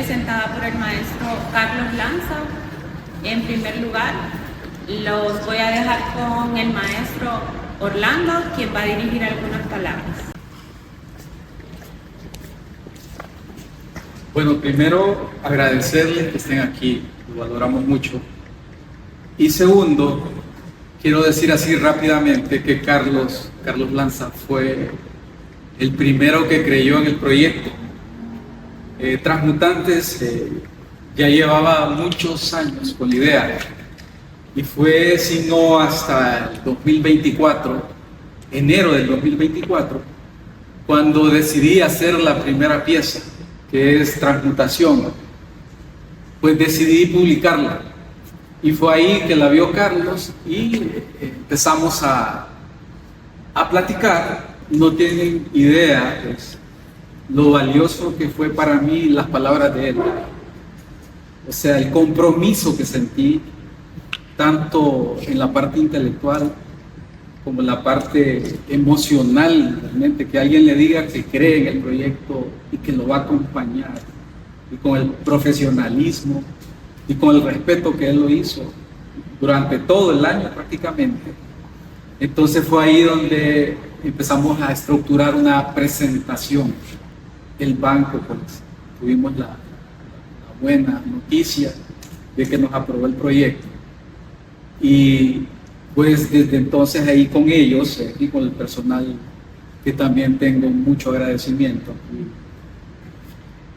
presentada por el maestro Carlos Lanza. En primer lugar, los voy a dejar con el maestro Orlando, quien va a dirigir algunas palabras. Bueno, primero agradecerles que estén aquí, lo valoramos mucho. Y segundo, quiero decir así rápidamente que Carlos Lanza fue el primero que creyó en el proyecto. Transmutantes ya llevaba muchos años con la idea y fue, si no hasta el 2024, enero del 2024, cuando decidí hacer la primera pieza, que es Transmutación, pues decidí publicarla. Y fue ahí que la vio Carlos y empezamos a platicar. No tienen idea, pues, lo valioso que fue para mí las palabras de él. O sea, el compromiso que sentí, tanto en la parte intelectual como en la parte emocional, realmente, que alguien le diga que cree en el proyecto y que lo va a acompañar, y con el profesionalismo y con el respeto que él lo hizo durante todo el año prácticamente. Entonces fue ahí donde empezamos a estructurar una presentación. El banco, pues, tuvimos la buena noticia de que nos aprobó el proyecto. Y pues desde entonces ahí con ellos y con el personal, que también tengo mucho agradecimiento.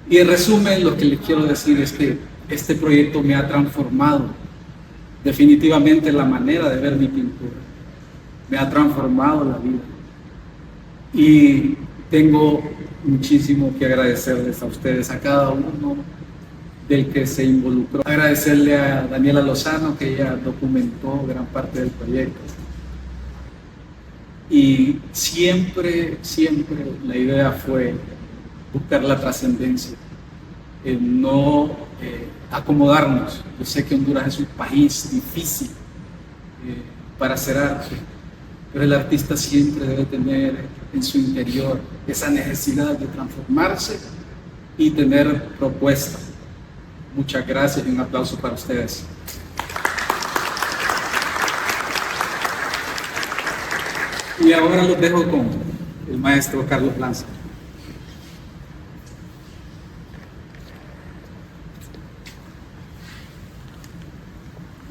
Y en resumen, lo que les quiero decir es que este proyecto me ha transformado definitivamente la manera de ver mi pintura, me ha transformado la vida. Y tengo muchísimo que agradecerles a ustedes, a cada uno del que se involucró. Agradecerle a Daniela Lozano, que ella documentó gran parte del proyecto. Y siempre la idea fue buscar la trascendencia, no acomodarnos. Yo sé que Honduras es un país difícil para hacer arte, pero el artista siempre debe tener en su interior esa necesidad de transformarse y tener propuestas. Muchas gracias y un aplauso para ustedes. Y ahora los dejo con el maestro Carlos Lanza.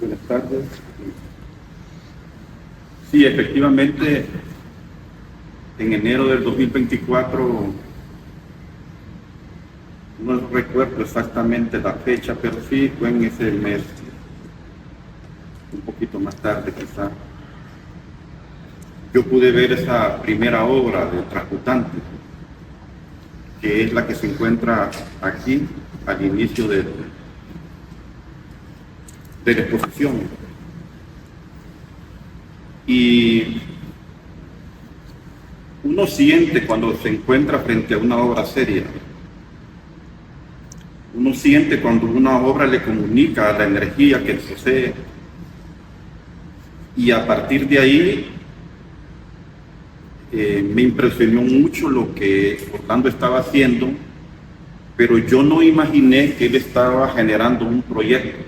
Buenas tardes. Sí, efectivamente, en enero del 2024, no recuerdo exactamente la fecha, pero sí fue en ese mes, un poquito más tarde quizá, yo pude ver esa primera obra de Transmutante, que es la que se encuentra aquí al inicio de la exposición. Y uno siente cuando se encuentra frente a una obra seria, uno siente cuando una obra le comunica la energía que posee, y a partir de ahí me impresionó mucho lo que Orlando estaba haciendo, pero yo no imaginé que él estaba generando un proyecto.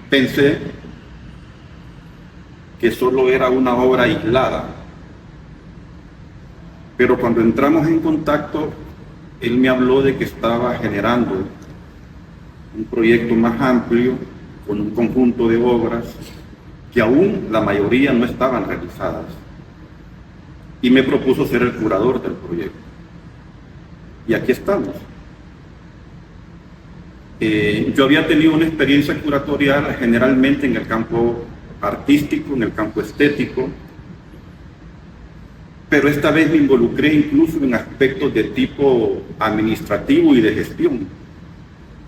Pensé que solo era una obra aislada, pero cuando entramos en contacto, él me habló de que estaba generando un proyecto más amplio, con un conjunto de obras que aún la mayoría no estaban realizadas, y me propuso ser el curador del proyecto. Y aquí estamos. Yo había tenido una experiencia curatorial generalmente en el campo artístico, en el campo estético, pero esta vez me involucré incluso en aspectos de tipo administrativo y de gestión,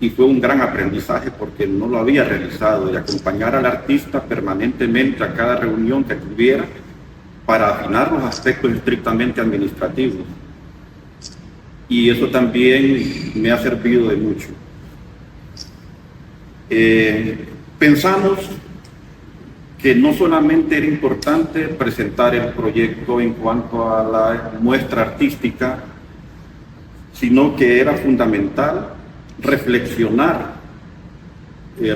y fue un gran aprendizaje porque no lo había realizado, de acompañar al artista permanentemente a cada reunión que tuviera para afinar los aspectos estrictamente administrativos, y eso también me ha servido de mucho. Pensamos que no solamente era importante presentar el proyecto en cuanto a la muestra artística, sino que era fundamental reflexionar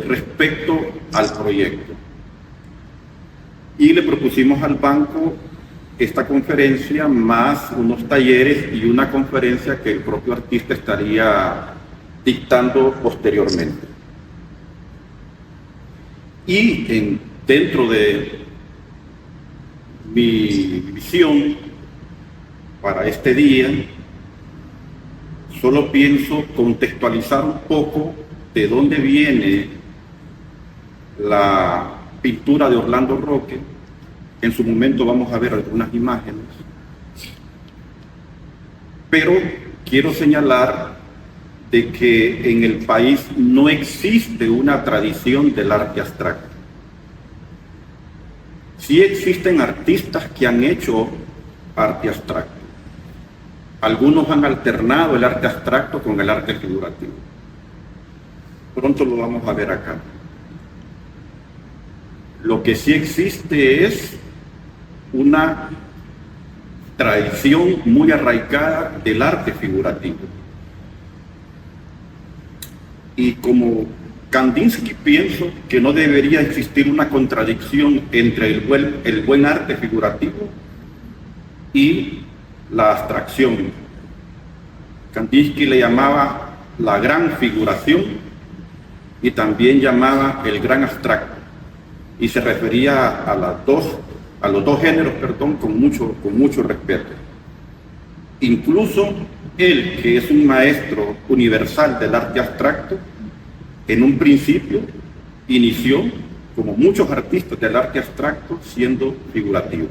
respecto al proyecto. Y le propusimos al banco esta conferencia más unos talleres y una conferencia que el propio artista estaría dictando posteriormente. Y dentro de mi visión para este día, solo pienso contextualizar un poco de dónde viene la pintura de Orlando Roque. En su momento vamos a ver algunas imágenes, pero quiero señalar de que en el país no existe una tradición del arte abstracto. Sí existen artistas que han hecho arte abstracto. Algunos han alternado el arte abstracto con el arte figurativo. Pronto lo vamos a ver acá. Lo que sí existe es una tradición muy arraigada del arte figurativo. Y como Kandinsky, pienso que no debería existir una contradicción entre el buen arte figurativo y la abstracción. Kandinsky le llamaba la gran figuración y también llamaba el gran abstracto, y se refería a los dos géneros, con mucho respeto. Incluso él, que es un maestro universal del arte abstracto, en un principio inició, como muchos artistas del arte abstracto, siendo figurativo.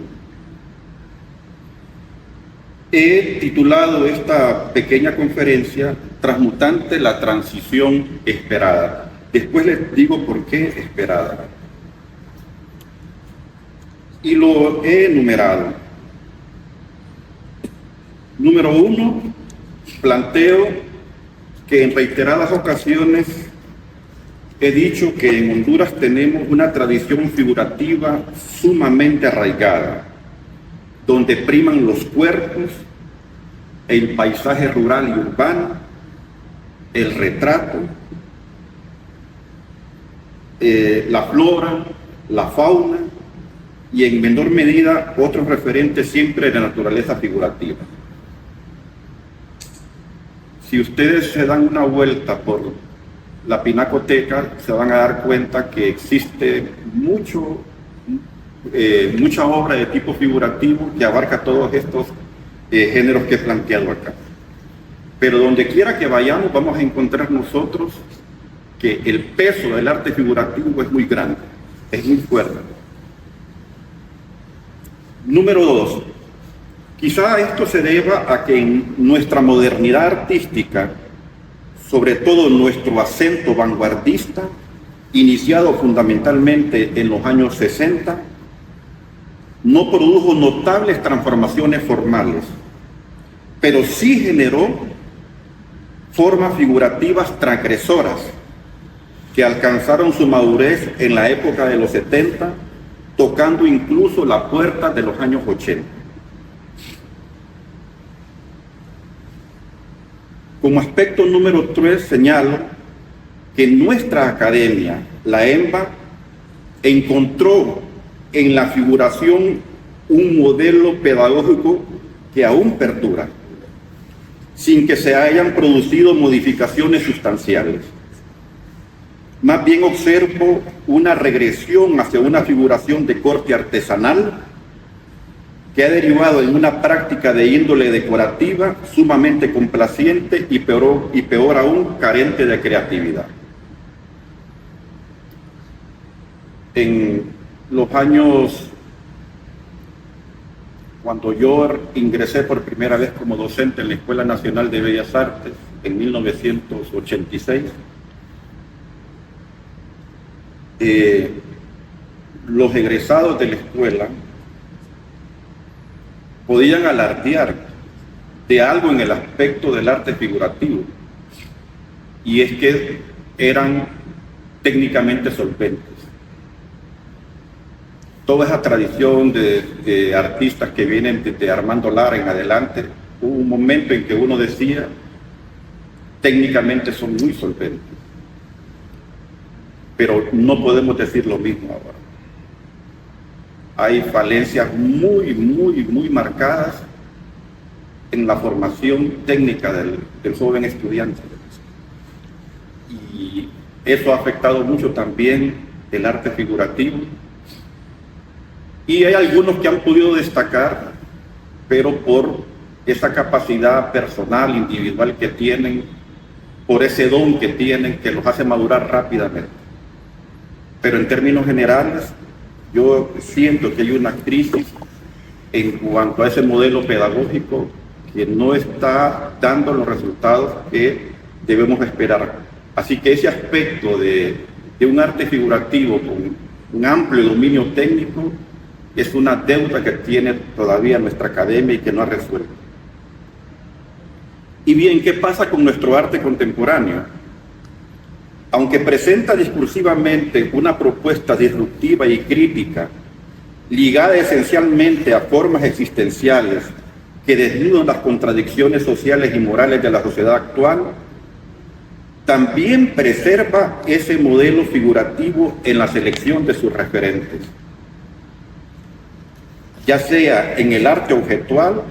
He titulado esta pequeña conferencia Transmutante, la transición esperada. Después les digo por qué esperada. Y lo he enumerado. Número 1, planteo que en reiteradas ocasiones he dicho que en Honduras tenemos una tradición figurativa sumamente arraigada, donde priman los cuerpos, el paisaje rural y urbano, el retrato, la flora, la fauna y en menor medida otros referentes siempre de naturaleza figurativa. Si ustedes se dan una vuelta por la Pinacoteca, se van a dar cuenta que existe mucha obra de tipo figurativo que abarca todos estos géneros que he planteado acá. Pero donde quiera que vayamos vamos a encontrar nosotros que el peso del arte figurativo es muy grande, es muy fuerte. Número 2, quizá esto se deba a que en nuestra modernidad artística, sobre todo nuestro acento vanguardista, iniciado fundamentalmente en los años 60, no produjo notables transformaciones formales, pero sí generó formas figurativas transgresoras que alcanzaron su madurez en la época de los 70, tocando incluso la puerta de los años 80. Como aspecto número 3 señalo que nuestra academia, la EMBA, encontró en la figuración un modelo pedagógico que aún perdura, sin que se hayan producido modificaciones sustanciales. Más bien observo una regresión hacia una figuración de corte artesanal que ha derivado en una práctica de índole decorativa sumamente complaciente y peor aún, carente de creatividad. En los años, cuando yo ingresé por primera vez como docente en la Escuela Nacional de Bellas Artes, en 1986, los egresados de la escuela podían alardear de algo en el aspecto del arte figurativo, y es que eran técnicamente solventes. Toda esa tradición de artistas que vienen desde Armando Lara en adelante, hubo un momento en que uno decía técnicamente son muy solventes. Pero no podemos decir lo mismo ahora. Hay falencias muy marcadas en la formación técnica del joven estudiante. Y eso ha afectado mucho también el arte figurativo. Y hay algunos que han podido destacar, pero por esa capacidad personal, individual que tienen, por ese don que tienen, que los hace madurar rápidamente. Pero en términos generales, yo siento que hay una crisis en cuanto a ese modelo pedagógico que no está dando los resultados que debemos esperar. Así que ese aspecto de un arte figurativo con un amplio dominio técnico es una deuda que tiene todavía nuestra academia y que no ha resuelto. Y bien, ¿qué pasa con nuestro arte contemporáneo? Aunque presenta discursivamente una propuesta disruptiva y crítica, ligada esencialmente a formas existenciales que desnudan las contradicciones sociales y morales de la sociedad actual, también preserva ese modelo figurativo en la selección de sus referentes, ya sea en el arte objetual,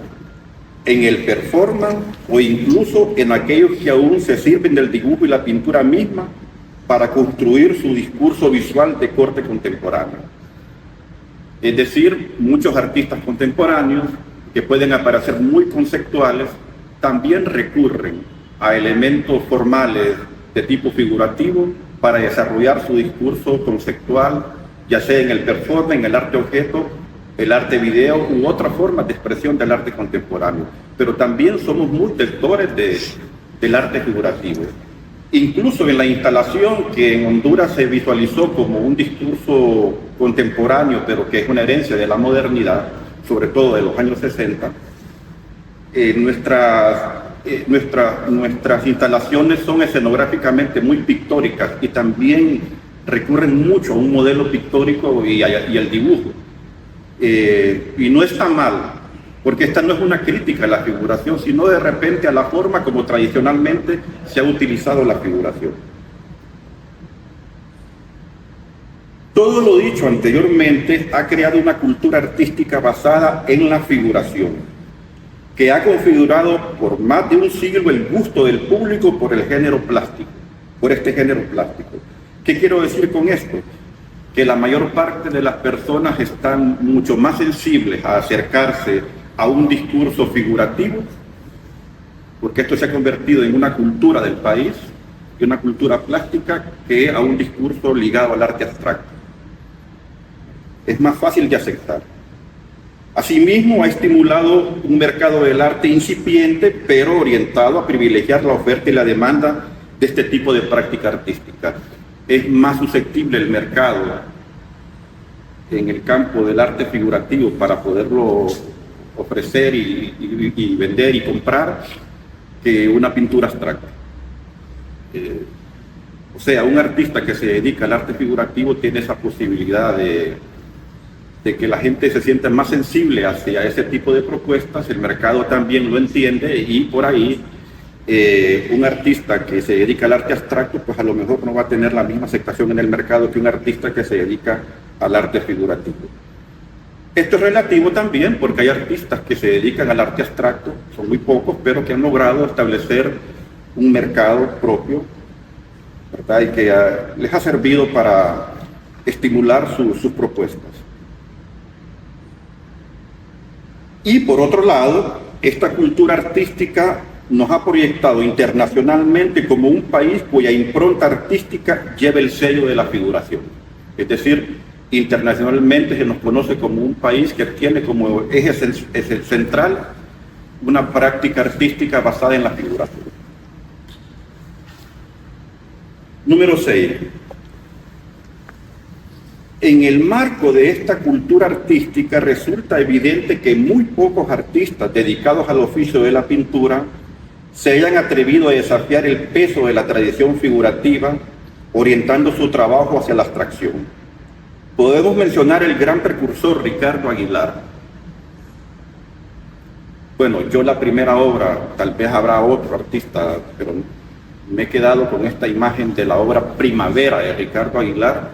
en el performance o incluso en aquellos que aún se sirven del dibujo y la pintura misma para construir su discurso visual de corte contemporáneo. Es decir, muchos artistas contemporáneos que pueden aparecer muy conceptuales también recurren a elementos formales de tipo figurativo para desarrollar su discurso conceptual, ya sea en el performance, en el arte objeto, el arte video u otras formas de expresión del arte contemporáneo. Pero también somos muy lectores del arte figurativo. Incluso en la instalación que en Honduras se visualizó como un discurso contemporáneo, pero que es una herencia de la modernidad, sobre todo de los años 60, nuestras instalaciones son escenográficamente muy pictóricas y también recurren mucho a un modelo pictórico y al dibujo. Y no está mal, porque esta no es una crítica a la figuración, sino de repente a la forma como tradicionalmente se ha utilizado la figuración. Todo lo dicho anteriormente ha creado una cultura artística basada en la figuración, que ha configurado por más de un siglo el gusto del público por el género plástico, por este género plástico. ¿Qué quiero decir con esto? Que la mayor parte de las personas están mucho más sensibles a acercarse a un discurso figurativo, porque esto se ha convertido en una cultura del país, y una cultura plástica, que a un discurso ligado al arte abstracto. Es más fácil de aceptar. Asimismo, ha estimulado un mercado del arte incipiente, pero orientado a privilegiar la oferta y la demanda de este tipo de práctica artística. Es más susceptible el mercado en el campo del arte figurativo para poderlo ofrecer y vender y comprar que una pintura abstracta. O sea, un artista que se dedica al arte figurativo tiene esa posibilidad de que la gente se sienta más sensible hacia ese tipo de propuestas, el mercado también lo entiende y por ahí un artista que se dedica al arte abstracto pues a lo mejor no va a tener la misma aceptación en el mercado que un artista que se dedica al arte figurativo. Esto es relativo también porque hay artistas que se dedican al arte abstracto, son muy pocos, pero que han logrado establecer un mercado propio, ¿verdad? Y que les ha servido para estimular sus propuestas. Y por otro lado, esta cultura artística nos ha proyectado internacionalmente como un país cuya impronta artística lleva el sello de la figuración. Es decir, internacionalmente se nos conoce como un país que tiene como eje central una práctica artística basada en la figuración. Número 6. En el marco de esta cultura artística resulta evidente que muy pocos artistas dedicados al oficio de la pintura se hayan atrevido a desafiar el peso de la tradición figurativa, orientando su trabajo hacia la abstracción. Podemos mencionar el gran precursor Ricardo Aguilar. Bueno, yo la primera obra, tal vez habrá otro artista, pero me he quedado con esta imagen de la obra Primavera de Ricardo Aguilar.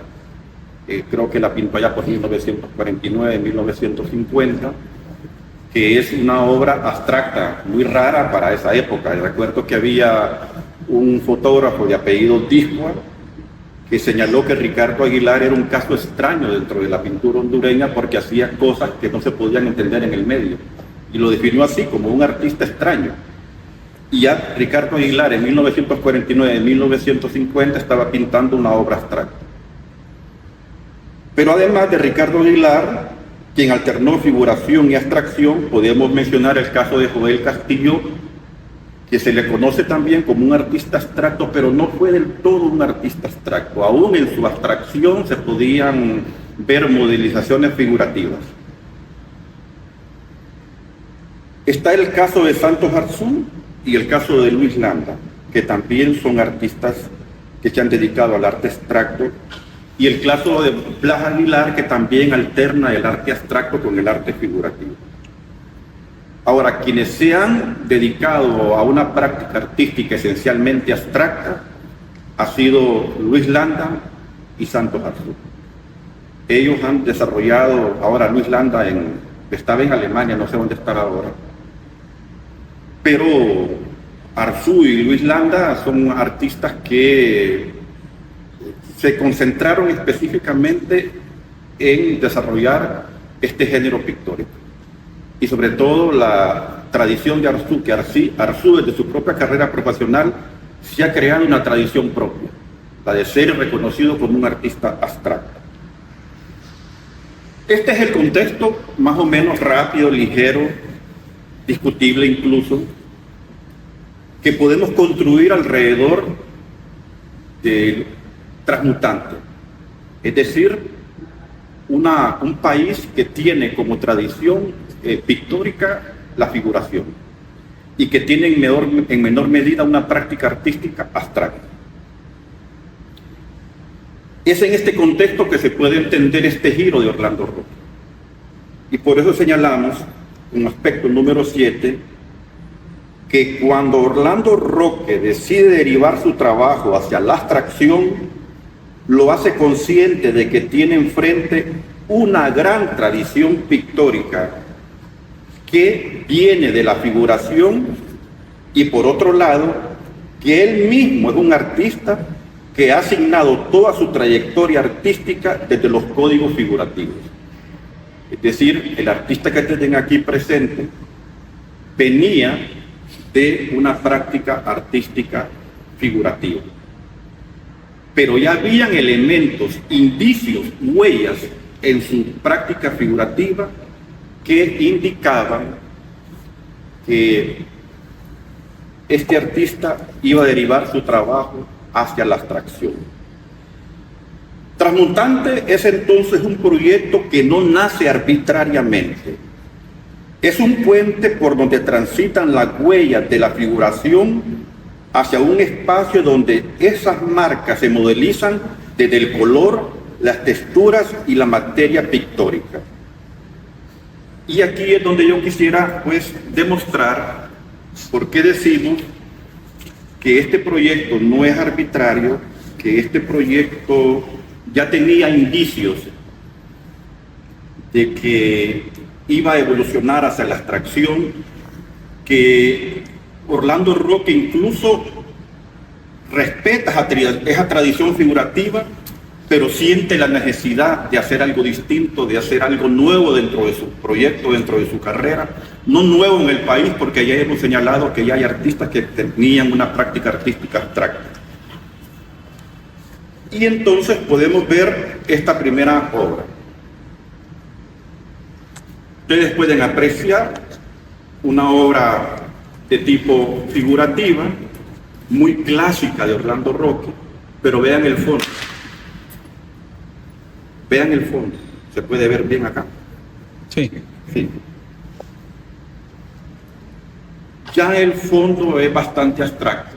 Creo que la pintó allá por 1949, 1950, que es una obra abstracta muy rara para esa época. Recuerdo que había un fotógrafo de apellido Discoa que señaló que Ricardo Aguilar era un caso extraño dentro de la pintura hondureña porque hacía cosas que no se podían entender en el medio, y lo definió así, como un artista extraño. Y ya Ricardo Aguilar en 1949, en 1950 estaba pintando una obra abstracta. Pero además de Ricardo Aguilar, quien alternó figuración y abstracción, podemos mencionar el caso de Joel Castillo, que se le conoce también como un artista abstracto, pero no fue del todo un artista abstracto. Aún en su abstracción se podían ver modelizaciones figurativas. Está el caso de Santos Arzú y el caso de Luis Landa, que también son artistas que se han dedicado al arte abstracto, y el caso de Blas Aguilar, que también alterna el arte abstracto con el arte figurativo. Ahora, quienes se han dedicado a una práctica artística esencialmente abstracta ha sido Luis Landa y Santos Arzú. Ellos han desarrollado, ahora Luis Landa estaba en Alemania, no sé dónde estará ahora, pero Arzú y Luis Landa son artistas que se concentraron específicamente en desarrollar este género pictórico. Y sobre todo la tradición de Arzú, que Arzú desde su propia carrera profesional se ha creado una tradición propia, la de ser reconocido como un artista abstracto. Este es el contexto más o menos rápido, ligero, discutible incluso, que podemos construir alrededor del transmutante, es decir, un país que tiene como tradición pictórica la figuración y que tiene en menor medida una práctica artística abstracta. Es en este contexto que se puede entender este giro de Orlando Roque, y por eso señalamos un aspecto número 7, que cuando Orlando Roque decide derivar su trabajo hacia la abstracción, lo hace consciente de que tiene enfrente una gran tradición pictórica que viene de la figuración, y por otro lado, que él mismo es un artista que ha asignado toda su trayectoria artística desde los códigos figurativos. Es decir, el artista que tienen aquí presente venía de una práctica artística figurativa. Pero ya habían elementos, indicios, huellas en su práctica figurativa que indicaban que este artista iba a derivar su trabajo hacia la abstracción. Transmutante es entonces un proyecto que no nace arbitrariamente. Es un puente por donde transitan las huellas de la figuración hacia un espacio donde esas marcas se modelizan desde el color, las texturas y la materia pictórica. Y aquí es donde yo quisiera demostrar por qué decimos que este proyecto no es arbitrario, que este proyecto ya tenía indicios de que iba a evolucionar hacia la abstracción, que Orlando Roque incluso respeta esa tradición figurativa, pero siente la necesidad de hacer algo distinto, de hacer algo nuevo dentro de su proyecto, dentro de su carrera, no nuevo en el país, porque ya hemos señalado que ya hay artistas que tenían una práctica artística abstracta. Y entonces podemos ver esta primera obra. Ustedes pueden apreciar una obra de tipo figurativa, muy clásica de Orlando Roque, pero vean el fondo. Vean el fondo, se puede ver bien acá. Sí. Sí. Ya el fondo es bastante abstracto,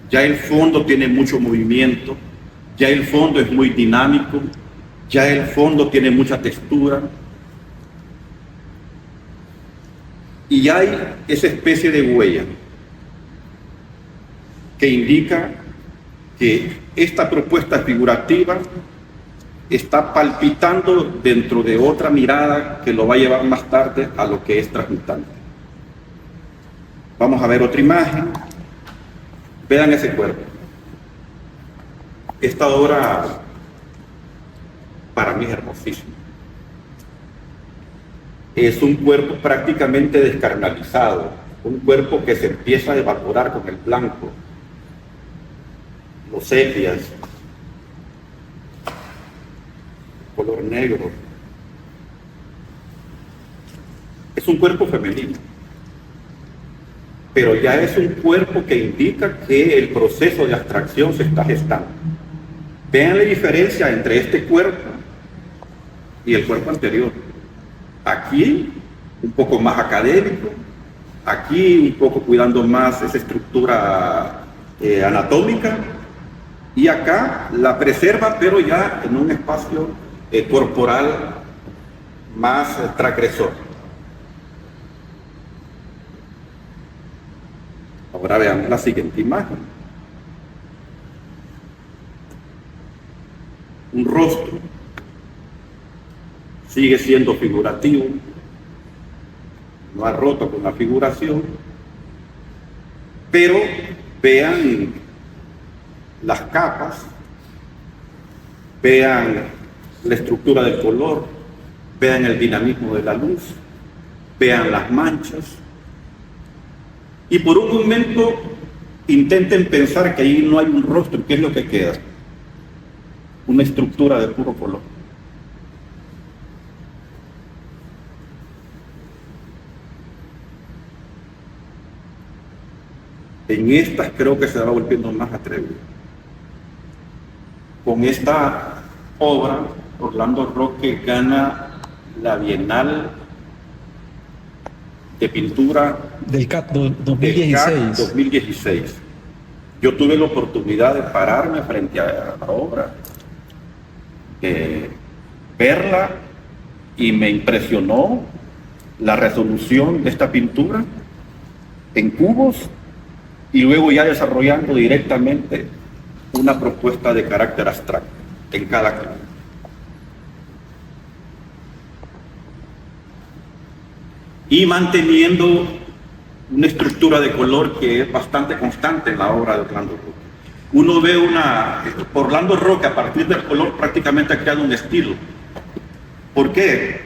ya el fondo tiene mucho movimiento, ya el fondo es muy dinámico, ya el fondo tiene mucha textura, y hay esa especie de huella. que indica que esta propuesta figurativa está palpitando dentro de otra mirada que lo va a llevar más tarde a lo que es transmutante. Vamos a ver otra imagen. Vean ese cuerpo. Esta obra para mí es hermosísima. Es un cuerpo prácticamente descarnalizado, un cuerpo que se empieza a evaporar con el blanco, los sepias, color negro. Es un cuerpo femenino, pero ya es un cuerpo que indica que el proceso de abstracción se está gestando. Vean la diferencia entre este cuerpo y el cuerpo anterior. Aquí un poco más académico, aquí un poco cuidando más esa estructura anatómica, y acá la preserva, pero ya en un espacio corporal más transgresor. Ahora veamos la siguiente imagen. Un rostro. Sigue siendo figurativo, no ha roto con la figuración, pero vean las capas, vean la estructura del color, vean el dinamismo de la luz, vean las manchas, y por un momento intenten pensar que ahí no hay un rostro. ¿Qué es lo que queda? Una estructura de puro color. En estas creo que se va volviendo más atrevido. Con esta obra, Orlando Roque gana la Bienal de Pintura Del CAT del 2016. CAT 2016. Yo tuve la oportunidad de pararme frente a la obra, verla, y me impresionó la resolución de esta pintura en cubos, y luego ya desarrollando directamente una propuesta de carácter abstracto en cada cubo. Y manteniendo una estructura de color que es bastante constante en la obra de Orlando Roque. Uno ve Orlando Roque a partir del color prácticamente ha creado un estilo. ¿Por qué?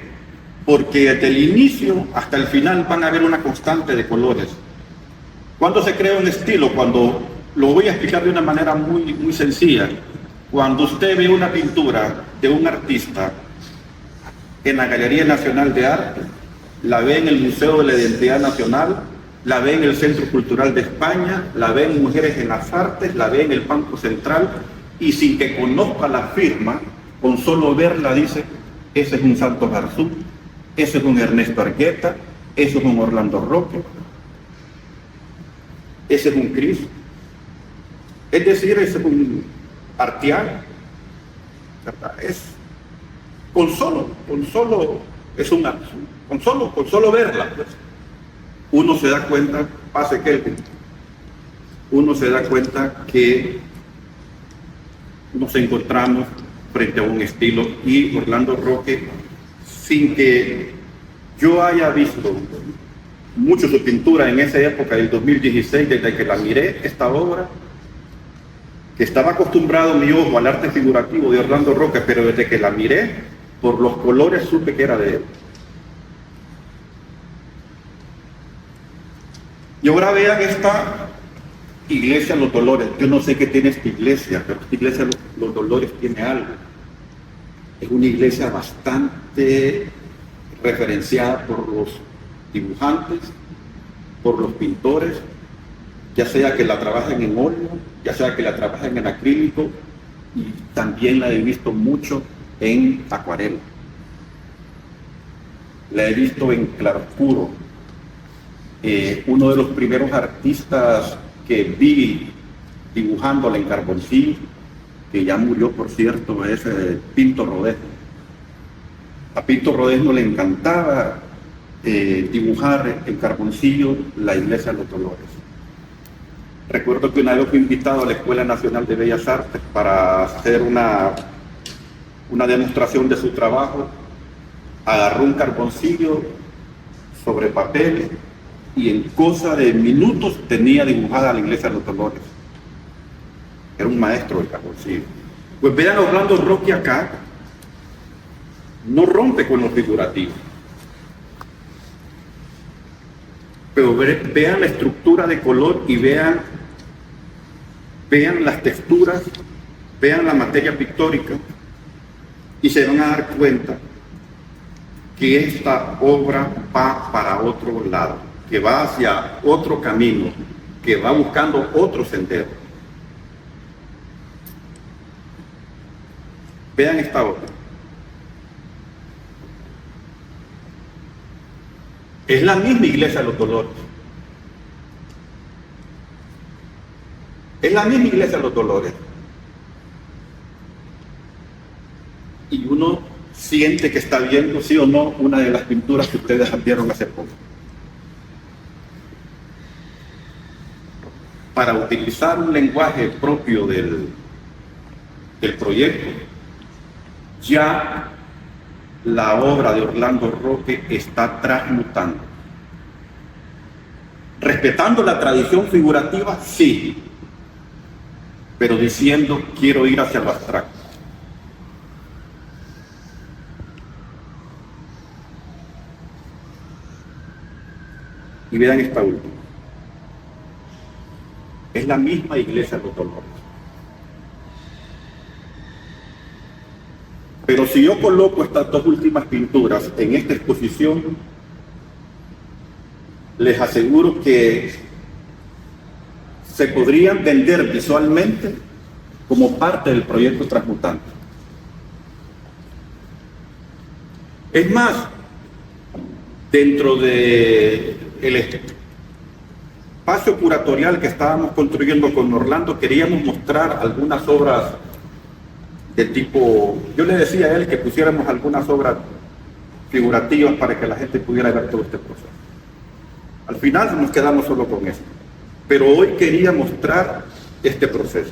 Porque desde el inicio hasta el final van a haber una constante de colores. ¿Cuándo se crea un estilo? Cuando, lo voy a explicar de una manera muy, muy sencilla. Cuando usted ve una pintura de un artista en la Galería Nacional de Arte, la ve en el Museo de la Identidad Nacional, la ve en el Centro Cultural de España, la ve en Mujeres en las Artes, la ve en el Banco Central, y sin que conozca la firma, con solo verla dice, ese es un Santos Garzú, ese es un Ernesto Argueta, ese es un Orlando Roque, ese es un Cris, es decir, ese es un Artián, ¿verdad? Es con solo es un azul, con solo verla, pues, uno se da cuenta, pase Kelvin, uno se da cuenta que nos encontramos frente a un estilo. Y Orlando Roque, sin que yo haya visto mucho su pintura en esa época del 2016, desde que la miré, esta obra, que estaba acostumbrado mi ojo al arte figurativo de Orlando Roque, pero desde que la miré, por los colores supe que era de él. Y ahora vean esta iglesia Los Dolores. Yo no sé qué tiene esta iglesia, pero esta iglesia Los Dolores tiene algo. Es una iglesia bastante referenciada por los dibujantes, por los pintores, ya sea que la trabajen en óleo, ya sea que la trabajen en acrílico, y también la he visto mucho en acuarela. La he visto en claroscuro. Uno de los primeros artistas que vi dibujándola en carboncillo, que ya murió por cierto, es Pinto Rodés. A Pinto Rodés no le encantaba dibujar en carboncillo la iglesia de Los Dolores. Recuerdo que una vez fui invitado a la Escuela Nacional de Bellas Artes para hacer una demostración de su trabajo. Agarró un carboncillo sobre papel y en cosa de minutos tenía dibujada la iglesia de los Dolores. Era un maestro del carboncillo. Pues vean a Orlando Roque acá, no rompe con lo figurativo. Pero vean la estructura de color y vean las texturas, vean la materia pictórica y se van a dar cuenta que esta obra va para otro lado, que va hacia otro camino, que va buscando otro sendero. Vean esta obra. Es la misma iglesia de los Dolores. Es la misma iglesia de los Dolores. Y uno siente que está viendo, sí o no, una de las pinturas que ustedes vieron hace poco. Para utilizar un lenguaje propio del proyecto, ya la obra de Orlando Roque está transmutando. Respetando la tradición figurativa, sí, pero diciendo quiero ir hacia lo abstracto. Y vean esta última. Es la misma iglesia de los Dolores. Pero si yo coloco estas dos últimas pinturas en esta exposición, les aseguro que se podrían vender visualmente como parte del proyecto Transmutante. Es más, dentro del espacio curatorial que estábamos construyendo con Orlando, queríamos mostrar algunas obras de tipo, yo le decía a él que pusiéramos algunas obras figurativas para que la gente pudiera ver todo este proceso. Al final nos quedamos solo con esto, pero hoy quería mostrar este proceso.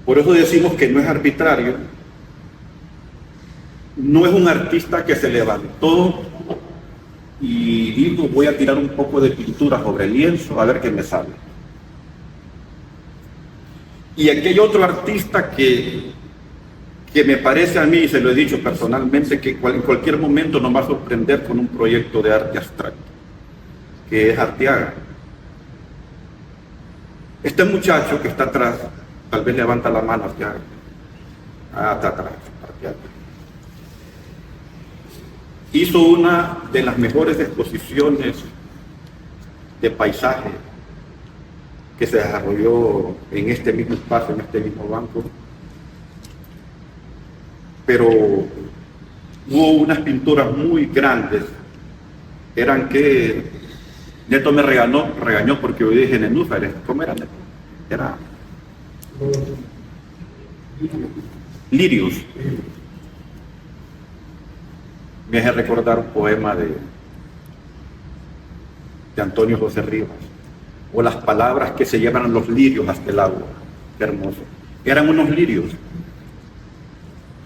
Por eso decimos que no es arbitrario, no es un artista que se levantó y dijo voy a tirar un poco de pintura sobre el lienzo a ver qué me sale. Y aquí hay otro artista que me parece a mí, y se lo he dicho personalmente, que en cualquier momento nos va a sorprender con un proyecto de arte abstracto, que es Arteaga. Este muchacho que está atrás, tal vez levanta la mano, Arteaga. Ah, está atrás, Arteaga. Hizo una de las mejores exposiciones de paisaje que se desarrolló en este mismo espacio, en este mismo banco. Pero hubo unas pinturas muy grandes, eran que Neto me regañó porque hoy dije nenúfares. ¿Cómo era Neto? Era lirios. Me hace recordar un poema de Antonio José Rivas, o las palabras que se llevan los lirios hasta el agua. Qué hermoso. Eran unos lirios.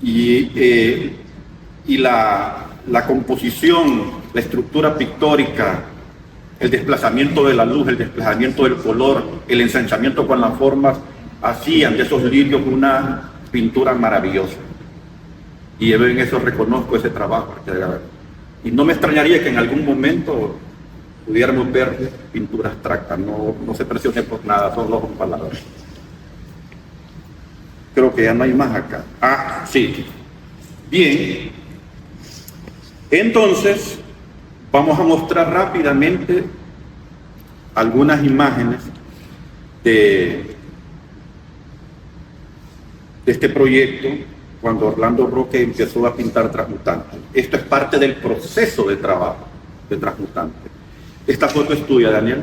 Y la composición, la estructura pictórica, el desplazamiento de la luz, el desplazamiento del color, el ensanchamiento con las formas, hacían de esos lirios una pintura maravillosa. Y yo en eso reconozco ese trabajo. Y no me extrañaría que en algún momento pudiéramos ver pintura abstracta. No se presione por nada, son dos palabras. Creo que ya no hay más acá. Ah, sí. Bien. Entonces, vamos a mostrar rápidamente algunas imágenes de este proyecto cuando Orlando Roque empezó a pintar Transmutante. Esto es parte del proceso de trabajo de Transmutante. Esta foto es tuya, Daniel.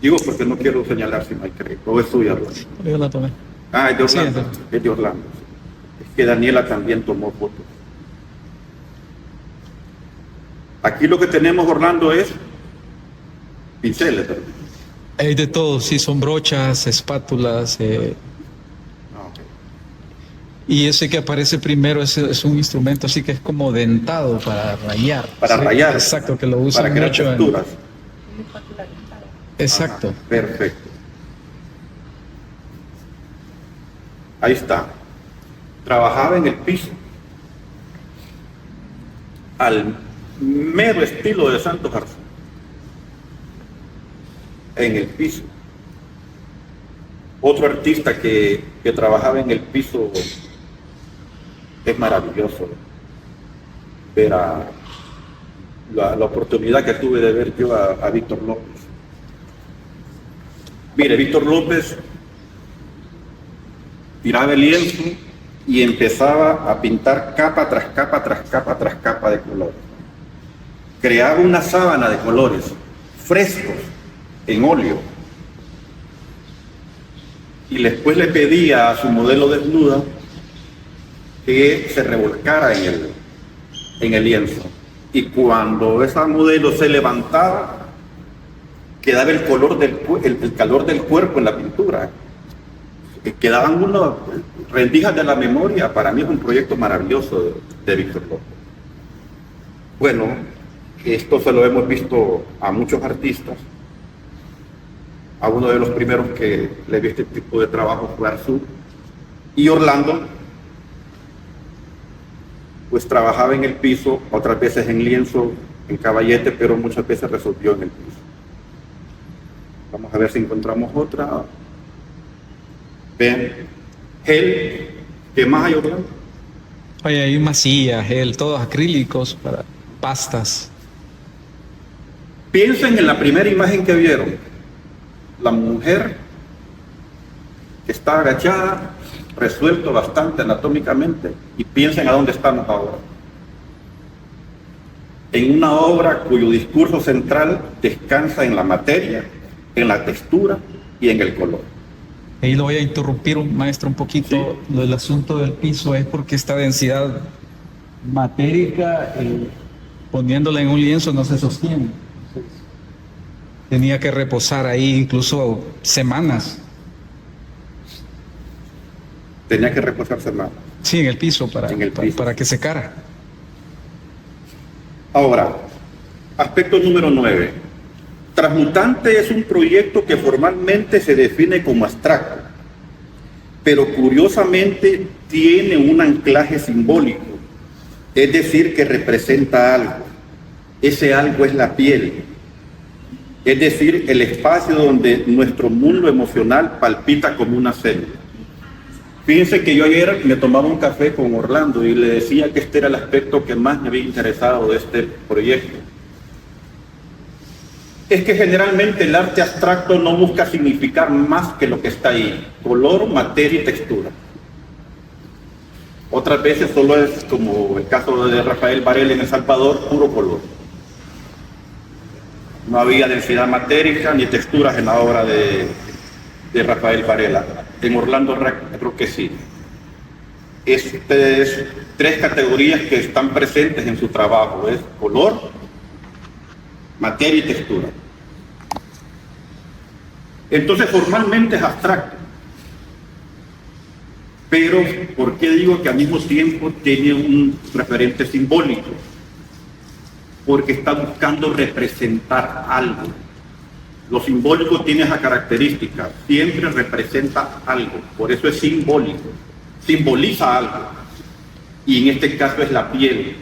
Digo porque no quiero señalar si no hay crédito. ¿O es tuya, Orlando? Yo la tomé. Ah, es de Orlando. Sí, es de Orlando. Es que Daniela también tomó fotos. Aquí lo que tenemos, Orlando, es pinceles, ¿verdad? Hay de todo, sí, son brochas, espátulas. Ah, ok. Y ese que aparece primero es un instrumento así que es como dentado para rayar. Para Sí, rayar. exacto, que lo usan Para crear mucho texturas. Exacto. Ajá, perfecto. Ahí está. Trabajaba en el piso. Al mero estilo de Santos Arce. En el piso. Otro artista que trabajaba en el piso, es maravilloso ver la oportunidad que tuve de ver yo a Víctor López. Mire, Víctor López tiraba el lienzo y empezaba a pintar capa tras capa, tras capa, tras capa de colores. Creaba una sábana de colores frescos en óleo. Y después le pedía a su modelo desnuda que se revolcara en el lienzo. Y cuando esa modelo se levantaba, quedaba el calor del cuerpo en la pintura. Quedaban unas rendijas de la memoria. Para mí es un proyecto maravilloso de Víctor López. Bueno, esto se lo hemos visto a muchos artistas. A uno de los primeros que le vi este tipo de trabajo fue Arzú. Y Orlando, pues trabajaba en el piso, otras veces en lienzo, en caballete, pero muchas veces resolvió en el piso. Vamos a ver si encontramos otra. Ven, gel, ¿qué más hay, Orlando? Oye, hay masilla, gel, todos acrílicos para pastas. Piensen en la primera imagen que vieron. La mujer que está agachada, resuelto bastante anatómicamente, y piensen a dónde estamos ahora. En una obra cuyo discurso central descansa en la materia, en la textura y en el color. Ahí lo voy a interrumpir, maestro, un poquito. Sí. Lo del asunto del piso es porque esta densidad matérica, poniéndola en un lienzo, no se sostiene. Entonces, tenía que reposar ahí incluso semanas. Tenía que reposarse más. Sí, en el piso En el piso. para que secara. Ahora, aspecto número 9. Transmutante es un proyecto que formalmente se define como abstracto, pero curiosamente tiene un anclaje simbólico, es decir, que representa algo. Ese algo es la piel, es decir, el espacio donde nuestro mundo emocional palpita como una célula. Fíjense que yo ayer me tomaba un café con Orlando y le decía que este era el aspecto que más me había interesado de este proyecto. Es que generalmente el arte abstracto no busca significar más que lo que está ahí: color, materia y textura. Otras veces solo es, como el caso de Rafael Varela en El Salvador, puro color. No había densidad matérica ni texturas en la obra de Rafael Varela. En Orlando creo que sí. Estas es 3 categorías que están presentes en su trabajo: es color, materia y textura. Entonces formalmente es abstracto, pero ¿por qué digo que al mismo tiempo tiene un referente simbólico? Porque está buscando representar algo. Lo simbólico tiene esa característica, siempre representa algo, por eso es simbólico, simboliza algo, y en este caso es la piel.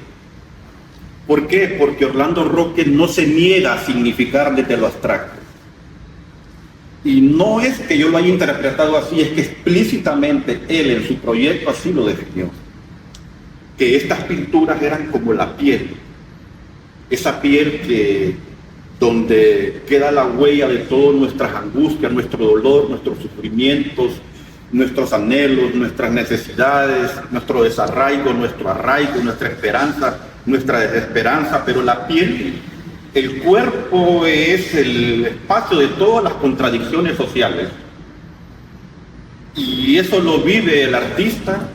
¿Por qué? Porque Orlando Roque no se niega a significar desde lo abstracto. Y no es que yo lo haya interpretado así, es que explícitamente él en su proyecto así lo definió. Que estas pinturas eran como la piel. Esa piel donde queda la huella de todas nuestras angustias, nuestro dolor, nuestros sufrimientos, nuestros anhelos, nuestras necesidades, nuestro desarraigo, nuestro arraigo, nuestra esperanza, nuestra desesperanza, pero la piel, el cuerpo es el espacio de todas las contradicciones sociales. Y eso lo vive el artista.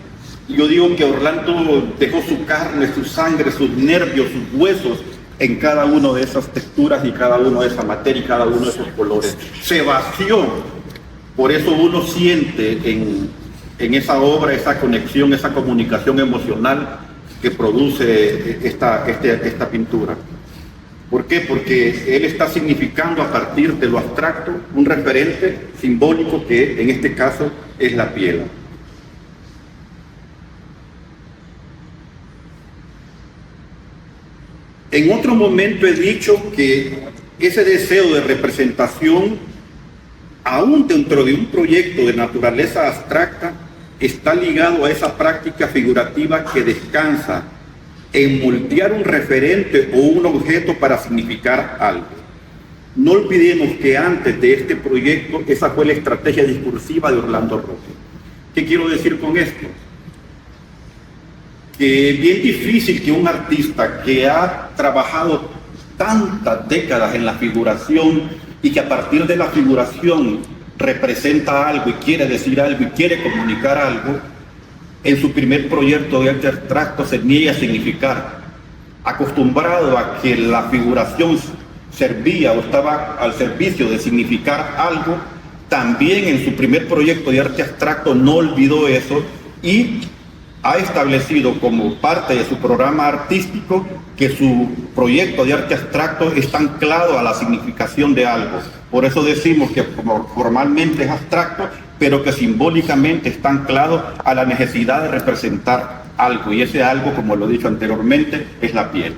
Yo digo que Orlando dejó su carne, su sangre, sus nervios, sus huesos en cada una de esas texturas y cada una de esa materia y cada uno de esos colores. Se vació. Por eso uno siente en esa obra esa conexión, esa comunicación emocional que produce esta pintura. ¿Por qué? Porque él está significando a partir de lo abstracto un referente simbólico que en este caso es la piel. En otro momento he dicho que ese deseo de representación, aún dentro de un proyecto de naturaleza abstracta, está ligado a esa práctica figurativa que descansa en moldear un referente o un objeto para significar algo. No olvidemos que antes de este proyecto, esa fue la estrategia discursiva de Orlando Roque. ¿Qué quiero decir con esto? Que es bien difícil que un artista que ha trabajado tantas décadas en la figuración y que a partir de la figuración representa algo y quiere decir algo y quiere comunicar algo, en su primer proyecto de arte abstracto se niegue a significar. Acostumbrado a que la figuración servía o estaba al servicio de significar algo, también en su primer proyecto de arte abstracto no olvidó eso y ha establecido como parte de su programa artístico que su proyecto de arte abstracto está anclado a la significación de algo. Por eso decimos que formalmente es abstracto, pero que simbólicamente está anclado a la necesidad de representar algo, y ese algo, como lo he dicho anteriormente, es la piel.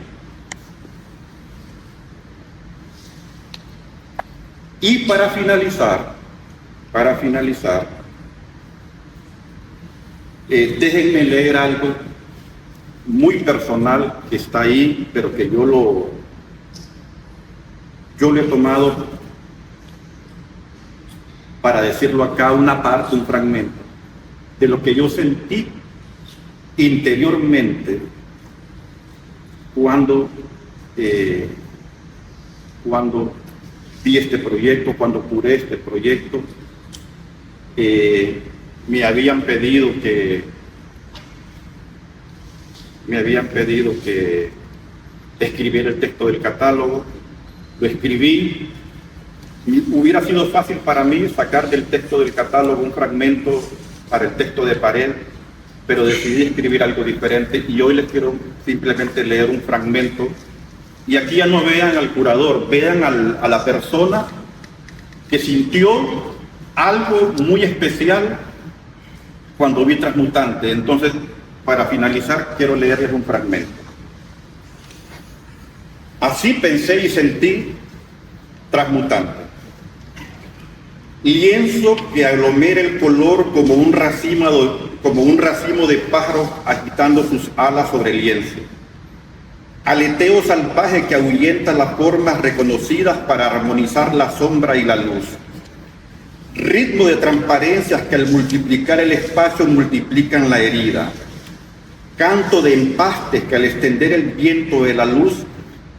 Y para finalizar, déjenme leer algo muy personal que está ahí, pero que yo lo he tomado para decirlo acá, una parte, un fragmento de lo que yo sentí interiormente cuando vi este proyecto, cuando curé este proyecto. Me habían pedido que escribiera el texto del catálogo, lo escribí. Y hubiera sido fácil para mí sacar del texto del catálogo un fragmento para el texto de pared, pero decidí escribir algo diferente y hoy les quiero simplemente leer un fragmento. Y aquí ya no vean al curador, vean a la persona que sintió algo muy especial cuando vi Transmutante. Entonces, para finalizar, quiero leerles un fragmento. Así pensé y sentí Transmutante. Lienzo que aglomera el color como un racimo de pájaros agitando sus alas sobre el lienzo. Aleteo salvaje que ahuyenta las formas reconocidas para armonizar la sombra y la luz. Ritmo de transparencias que al multiplicar el espacio multiplican la herida. Canto de empastes que al extender el viento de la luz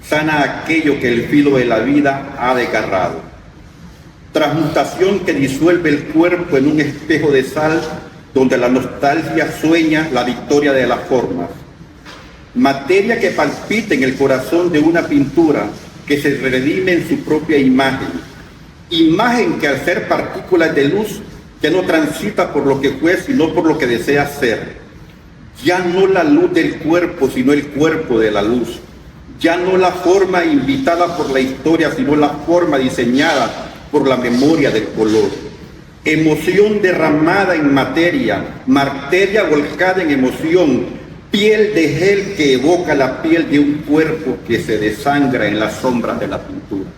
sana aquello que el filo de la vida ha desgarrado. Transmutación que disuelve el cuerpo en un espejo de sal donde la nostalgia sueña la victoria de las formas. Materia que palpita en el corazón de una pintura que se redime en su propia imagen. Imagen que al ser partículas de luz ya no transita por lo que fue sino por lo que desea ser. Ya no la luz del cuerpo sino el cuerpo de la luz. Ya no la forma invitada por la historia sino la forma diseñada por la memoria del color. Emoción derramada en materia, materia volcada en emoción, piel de gel que evoca la piel de un cuerpo que se desangra en las sombras de la pintura.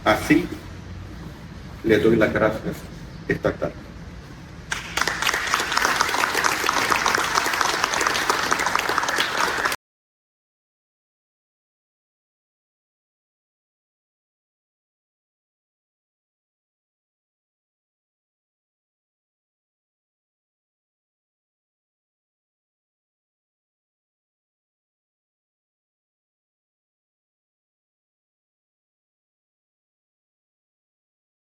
Así les doy las gracias esta tarde.